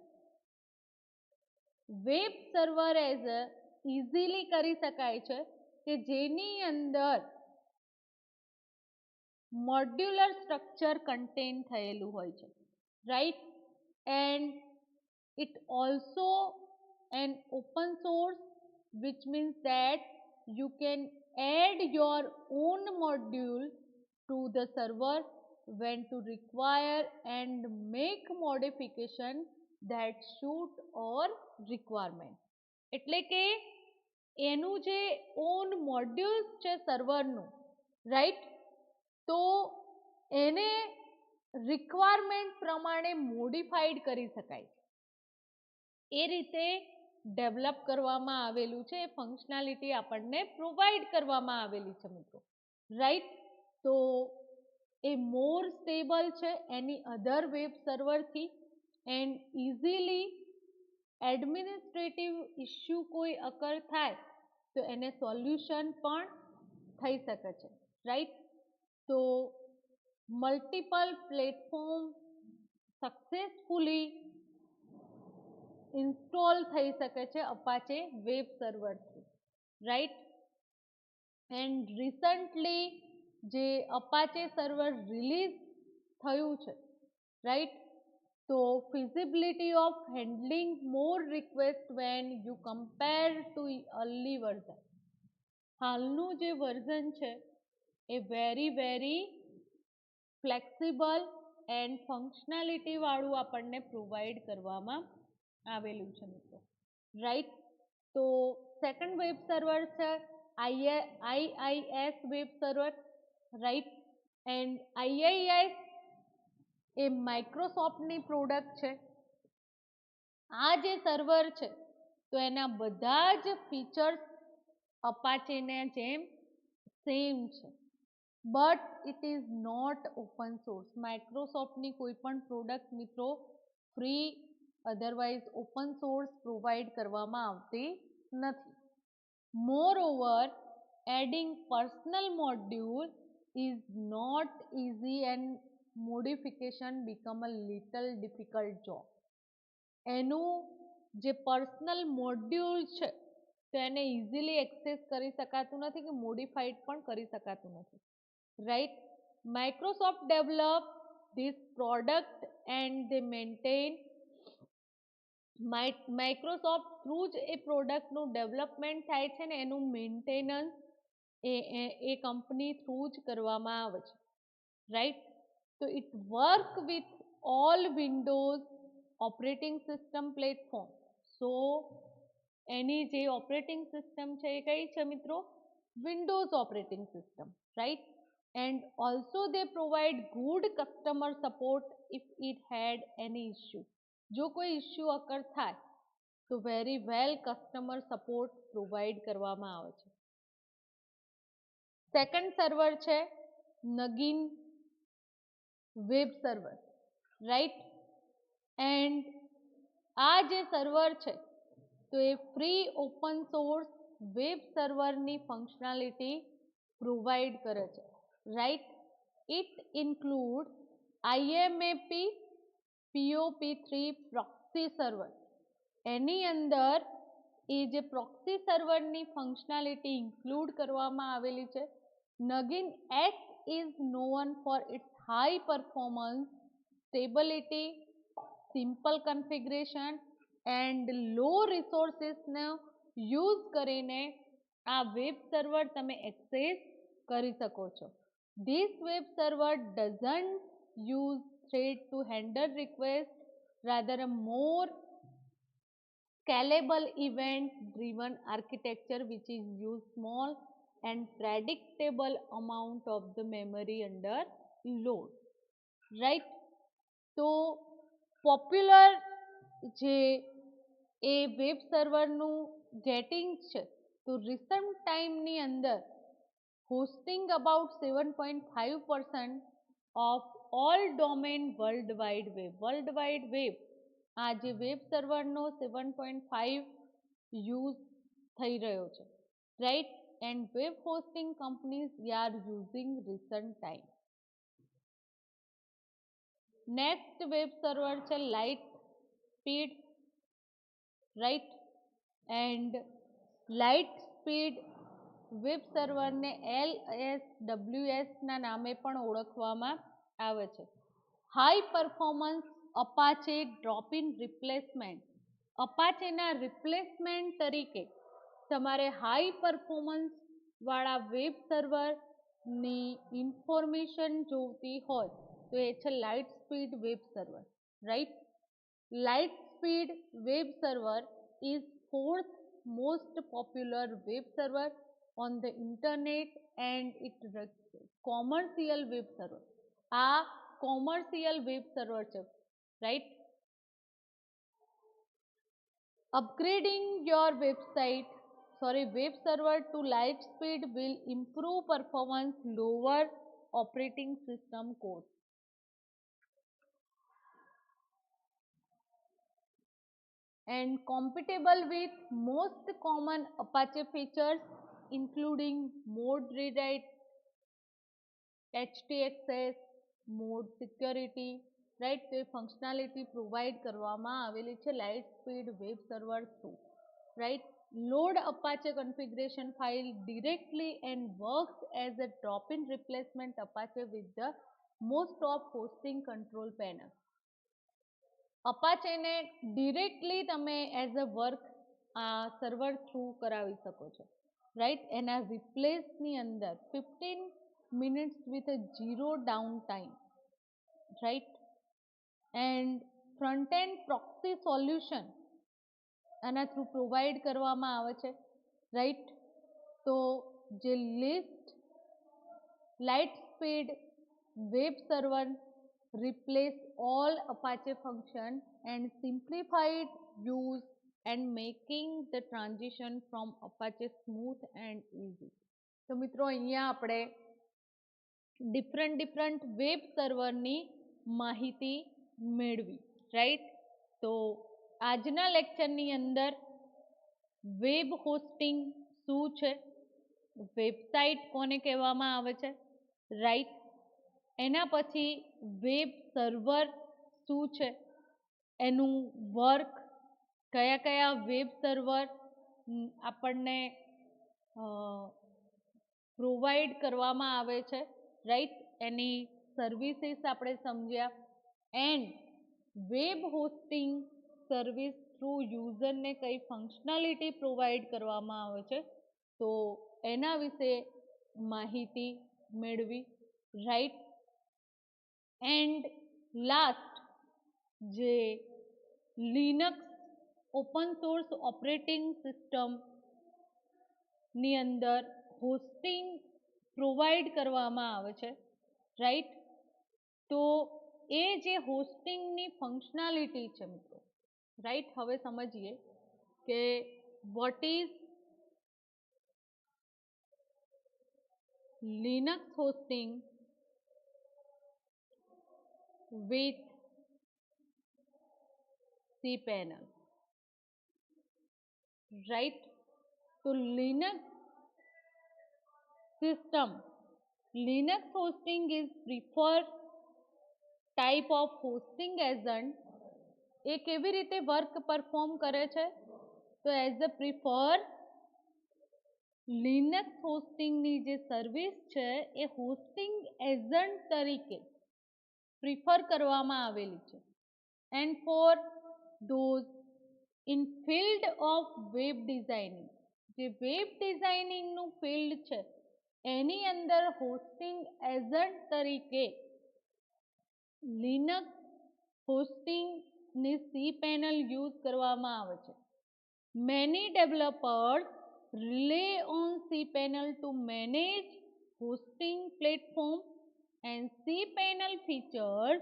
A: web server as easily કરી શકાય છે કે જેની અંદર મોડ્યુલર સ્ટ્રક્ચર કન્ટેન થયેલું હોય છે, right. And it also N open source which means that you can add your own module to the server when to require and make modification that suit or requirement. એટલે કે એનું જે on modules છે સર્વરનું, right. તો એને requirement પ્રમાણે modified કરી શકાય. એ રીતે ડેવલપ કરવામાં આવેલું છે, એ ફંક્શનાલિટી આપણને પ્રોવાઈડ કરવામાં આવેલી છે મિત્રો, રાઈટ. તો એ મોર સ્ટેબલ છે એની અધર વેબ સર્વરથી એન્ડ ઇઝીલી એડમિનિસ્ટ્રેટિવ ઇશ્યુ કોઈ અકર થાય તો એને સોલ્યુશન પણ થઈ શકે છે, રાઈટ. તો મલ્ટિપલ પ્લેટફોર્મ સક્સેસફુલી ઇન્સ્ટોલ થઈ શકે છે અપાચે વેબ સર્વરથી, રાઈટ. એન્ડ રિસન્ટલી જે અપાચે સર્વર રિલીઝ થયું છે, રાઈટ. તો feasibility of handling more request when you compare to early version, હાલનું જે વર્ઝન છે એ વેરી ફ્લેક્સિબલ એન્ડ ફંક્શનાલિટી વાળું આપણને પ્રોવાઈડ કરવામાં આવેલું છે મિત્રો, રાઈટ. તો સેકન્ડ વેબ સર્વર છે IIS web server, right. And IIS એ માઇક્રોસોફ્ટની પ્રોડક્ટ છે. આ જે સર્વર છે તો એના બધા જ ફીચર્સ અપાચેના જેમ સેમ છે, but it is not open source. માઇક્રોસોફ્ટની કોઈ પણ પ્રોડક્ટ મિત્રો free otherwise open source provide કરવામાં આવતી નથી. Moreover, adding personal module is not easy and modification become a little difficult job. એનું જે પર્સનલ મોડ્યુલ છે તો એને ઇઝીલી એક્સેસ કરી શકાતું નથી કે મોડિફાઈડ પણ કરી શકાતું નથી, right. Microsoft develop this product and they maintain, Microsoft through જ એ પ્રોડક્ટનું ડેવલપમેન્ટ થાય છે ને એનું મેન્ટેનન્સ એ કંપની થ્રુ જ કરવામાં આવે છે, રાઈટ. તો it work with all Windows operating system platform. So એની જે ઓપરેટિંગ સિસ્ટમ છે એ કઈ છે મિત્રો? Windows operating system, right. And also they provide good customer support if it had any issue. જો કોઈ ઇશ્યુ અકર થાય તો very well customer support provide કરવામાં આવે છે. સેકન્ડ સર્વર છે નગીન વેબ સર્વર, રાઈટ. એન્ડ આ જે સર્વર છે તો એ free open source web સર્વરની functionality provide કરે છે, right. It include IMAP POP3 proxy server. એની અંદર એ જે પ્રોક્સી સર્વરની ફંક્શનાલિટી ઇન્ક્લુડ કરવામાં આવેલી છે. Nagin X is known for its high performance, stability, simple configuration and low resources નો યુઝ કરીને આ વેબ સર્વર તમે એક્સેસ કરી શકો છો. This web server doesn't use thread to handle requests, rather a more scalable event-driven architecture which is use small and predictable amount of the memory under load, right. તો popular જે એ web સર્વરનું જેટિંગ્સ છે તો recent ટાઈમની અંદર hosting about 7.5% of all domain world wide web. World wide web આ જે web સર્વરનો 7.5 use થઈ રહ્યો છે, right. And web hosting companies are using recent time. Next web server છે LiteSpeed, right. And LiteSpeed web સર્વરને LSWS ના નામે પણ ઓળખવામાં આવે છે. High performance Apache drop in replacement. અપાચેના રિપ્લેસમેન્ટ તરીકે તમારે હાઈ પરફોર્મન્સ વાળા વેબ સર્વરની ઇન્ફોર્મેશન જોઈતી હોય તો એ છે LiteSpeed web server, right. Light speed web server is fourth most popular web server on the internet and it commercial web server. આ કોમર્શિયલ વેબ સર્વર છે, right. Upgrading your web server to Lightspeed will improve performance, lower operating system cost. And compatible with most common Apache features including mode rewrite, HTXS, mode security, right? તો એ functionality provide કરવામાં આવેલી છે LiteSpeed web server through, right? Load Apache configuration file directly and works as a drop-in replacement Apache with the most of hosting control panel. Apache ને directly તમે as a work server through કરાવી શકો છો, right? એના રિપ્લેસની અંદર 15 minutes with a zero downtime, right? And front-end proxy solution આના through provide કરવામાં આવે છે, રાઈટ? તો જે Lightspeed web server replace all Apache function and simplified use and making the transition from Apache smooth and easy. તો મિત્રો અહીંયા આપણે ડિફરન્ટ વેબ સર્વરની માહિતી મેળવી, રાઈટ? તો આજના લેક્ચરની અંદર વેબ હોસ્ટિંગ શું છે, વેબસાઇટ કોને કહેવામાં આવે છે, રાઈટ? એના પછી વેબ સર્વર શું છે, એનું વર્ક, કયા કયા વેબ સર્વર આપણને પ્રોવાઈડ કરવામાં આવે છે, રાઈટ? એની સર્વિસીસ આપણે સમજ્યા. And web hosting service through યુઝરને કઈ ફંક્શનાલિટી પ્રોવાઈડ કરવામાં આવે છે તો એના વિશે માહિતી મેળવી, રાઈટ? એન્ડ લાસ્ટ જે Linux open source operating system ની અંદર હોસ્ટિંગ પ્રોવાઈડ કરવામાં આવે છે, રાઈટ? તો એ જે હોસ્ટિંગની ફંક્શનાલિટી છે મિત્રો, રાઈટ? હવે સમજીએ કે vote is Linux hosting with cPanel, right? So Linux hosting is preferred type of hosting agent. એ કેવી રીતે વર્ક પરફોર્મ કરે છે? તો એઝ અ પ્રિફર્ડ લિનક્સ હોસ્ટિંગની જે સર્વિસ છે એ હોસ્ટિંગ એજન્ટ તરીકે પ્રિફર કરવામાં આવેલી છે. And four those in field of web designing, જે વેબ ડિઝાઇનિંગનું ફિલ્ડ છે એની અંદર હોસ્ટિંગ એજન્ટ તરીકે લિનક્સ હોસ્ટિંગની cPanel યુઝ કરવામાં આવે છે. Many developers rely on cPanel to manage hosting platform and cPanel features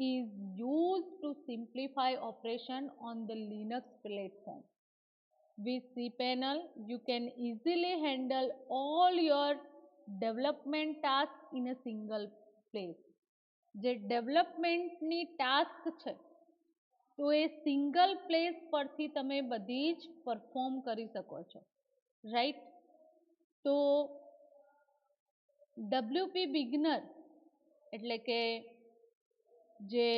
A: is used to simplify operation on the Linux platform. With cPanel, you can easily handle all your development tasks in a single place. જે ડેવલપમેન્ટની task છે તો એ single place પરથી તમે બધી જ perform કરી શકો છો, રાઈટ? તો WP બિગનર એટલે કે જે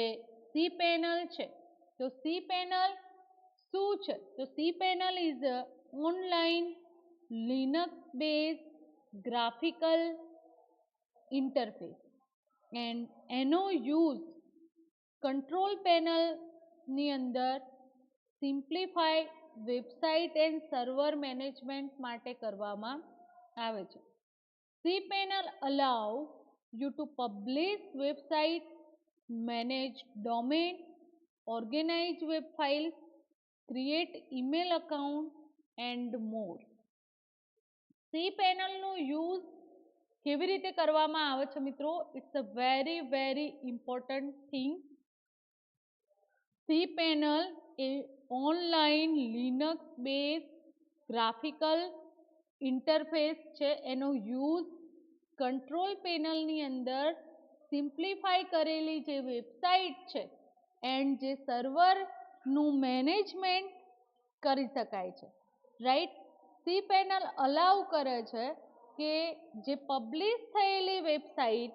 A: cPanel છે, તો cPanel શું છે? તો cPanel is a online Linux based graphical interface and એનો યુઝ કંટ્રોલ પેનલની અંદર simplify website and server management માટે કરવામાં આવે છે. cPanel allow you to publish website, manage domain, organize web files, create email account and more. cPanelનો use કેવી રીતે કરવામાં આવે છે મિત્રો? It's a very important thing. cPanel એ online Linux base graphical interface છે એનો યુઝ કંટ્રોલ પેનલની અંદર સિમ્પ્લિફાઈ કરેલી જે વેબસાઇટ છે એન્ડ જે સર્વરનું મેનેજમેન્ટ કરી શકાય છે, રાઈટ. સી પેનલ અલાઉ કરે છે કે જે પબ્લિશ થયેલી વેબસાઇટ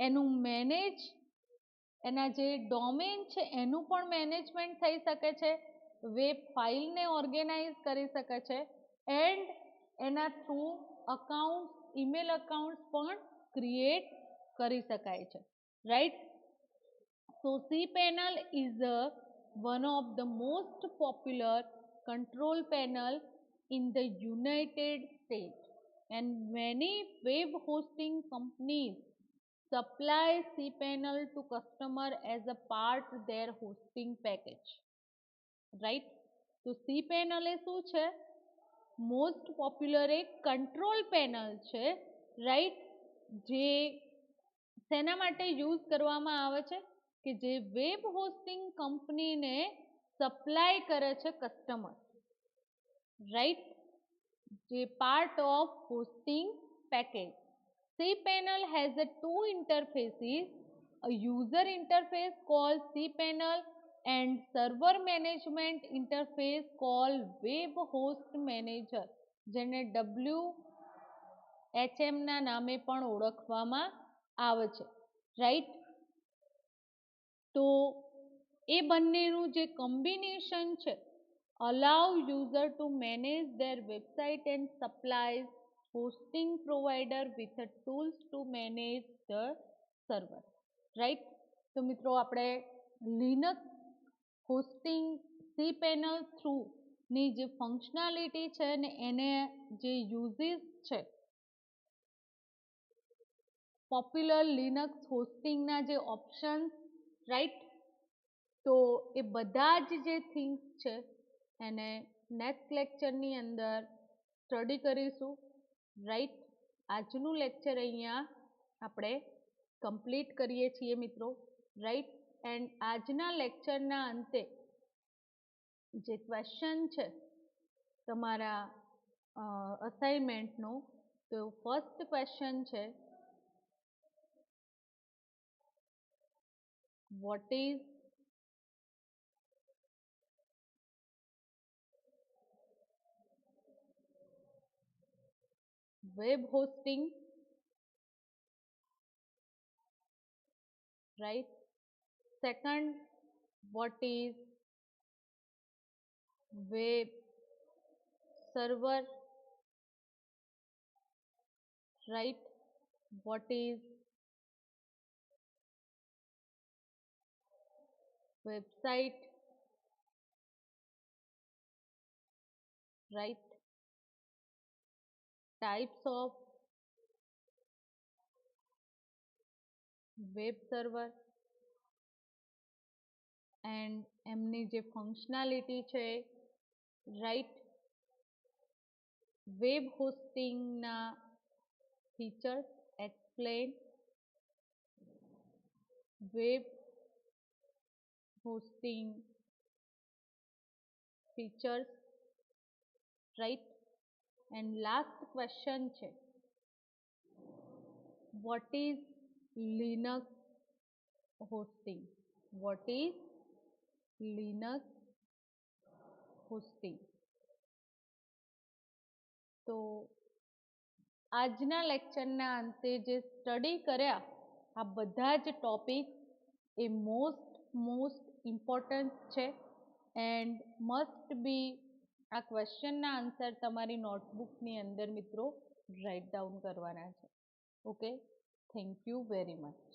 A: એનું મેનેજ, એના જે ડોમેન છે એનું પણ મેનેજમેન્ટ થઈ શકે છે, વેબ ફાઇલને ઓર્ગેનાઇઝ કરી શકે છે એન્ડ એના થ્રુ અકાઉન્ટ, ઈમેલ અકાઉન્ટ પણ ક્રિએટ કરી શકાય છે, right. So cPanel is one of the most popular control panel in the United States, and many web hosting companies supply cPanel to customer as a part their hosting package, right. તો cPanel એ શું છે? Most popular એક control panel છે, right, જે શેના માટે use કરવામાં આવે છે કે જે વેબ હોસ્ટિંગ કંપનીને સપ્લાય કરે છે કસ્ટમર, રાઈટ, જે part of hosting package. cPanel has a two interfaces, a user interface called cPanel and server management interface called web host manager, જેને WHM ના નામે પણ ઓળખવામાં આવે છે, રાઈટ. તો એ બંનેનું જે કોમ્બિનેશન છે allow user to manage their website and supplies hosting provider with the tools to manage the server, right. તો મિત્રો આપણે લિનક્સ હોસ્ટિંગ cPanel થ્રુ ની જે ફંક્શનાલિટી છે ને એને જે યુઝીસ છે, પોપ્યુલર લિનક્સ હોસ્ટિંગના જે ઓપ્શન્સ, રાઈટ, તો એ બધા જ જે થિંગ્સ છે એને નેક્સ્ટ લેક્ચરની અંદર સ્ટડી કરીશું, રાઈટ. આજનું લેક્ચર અહીંયા આપણે કમ્પ્લીટ કરીએ છીએ મિત્રો, રાઈટ. એન્ડ આજના લેક્ચરના અંતે જે ક્વેશ્ચન છે તમારા અસાઇનમેન્ટનો, તો ફર્સ્ટ ક્વેશ્ચન છે, what is web hosting, right. Second, what is web server, right. What is website, right. Types of web server and એમની જે ફંક્શનાલિટી છે, રાઈટ. વેબ હોસ્ટિંગના features explain, web hosting features, right. And last question છે, what is Linux hosting, what is Linux hosting. તો આજના લેક્ચરના અંતે જે સ્ટડી કર્યા આ બધા જ ટોપિક એ મોસ્ટ ઇમ્પોર્ટન્ટ છે એન્ડ મસ્ટ બી આ ક્વેશ્ચનના આન્સર તમારી નોટબુકની અંદર મિત્રો રાઇટ ડાઉન કરવાના છે. Okay, thank you very much.